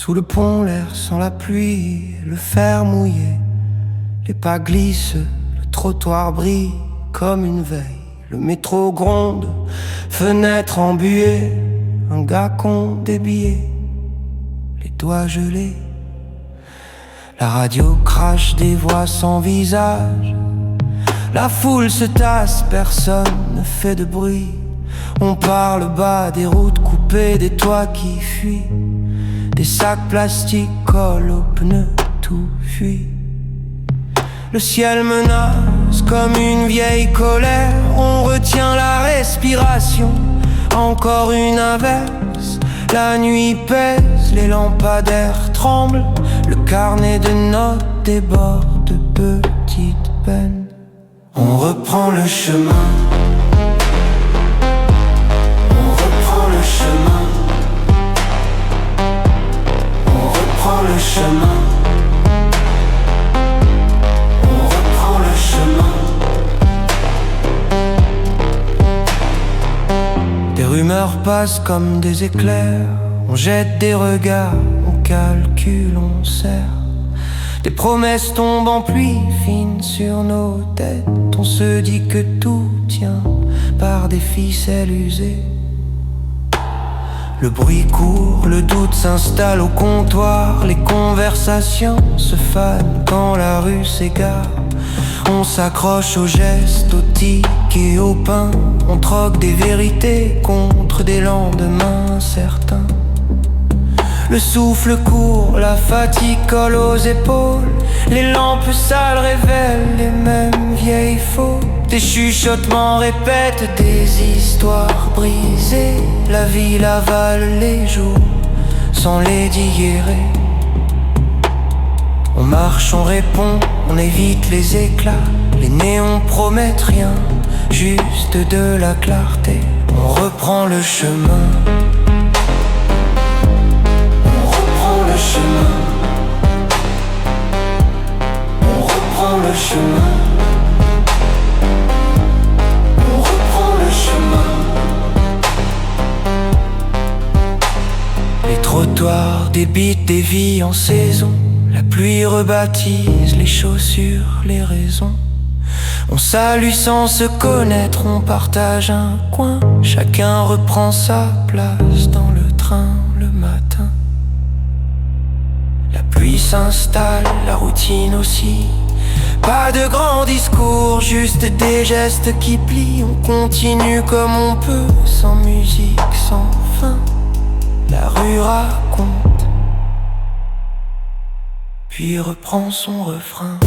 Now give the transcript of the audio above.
Sous le pont, l'air sent la pluie, le fer mouillé. Les pas glissent, le trottoir brille comme une veille. Le métro gronde, fenêtre embuée. Un gars compte des billets, les doigts gelés. La radio crache des voix sans visage. La foule se tasse, personne ne fait de bruit. On parle bas des routes coupées, des toits qui fuient. Des sacs plastiques collent aux pneus, tout fuit. Le ciel menace comme une vieille colère. On retient la respiration, encore une averse. La nuit pèse, les lampadaires tremblent. Le carnet de notes déborde de petites peines. On reprend le chemin. On reprend le chemin. On reprend le chemin. On reprend le chemin. Des rumeurs passent comme des éclairs. On jette des regards, on calcule, on serre. Des promesses tombent en pluie fine sur nos têtes. On se dit que tout tient par des ficelles usées. Le bruit court, le doute s'installe au comptoir. Les conversations se fanent quand la rue s'égare. On s'accroche aux gestes, aux tics et au pain. On troque des vérités contre des lendemains incertains. Le souffle court, la fatigue colle aux épaules. Les lampes sales révèlent les mêmes vieilles fautes. Des chuchotements répètent des histoires brisées. La ville avale les jours sans les digérer. On marche, on répond, on évite les éclats. Les néons promettent rien, juste de la clarté. On reprend le chemin. On reprend le chemin. On reprend le chemin. Les trottoirs débitent des vies en saison. La pluie rebaptise les chaussures, les raisons. On salue sans se connaître, on partage un coin. Chacun reprend sa place dans le train le matin. La pluie s'installe, la routine aussi. Pas de grands discours, juste des gestes qui plient. On continue comme on peut, sans musique, sans fin. La rue raconte, puis reprend son refrain.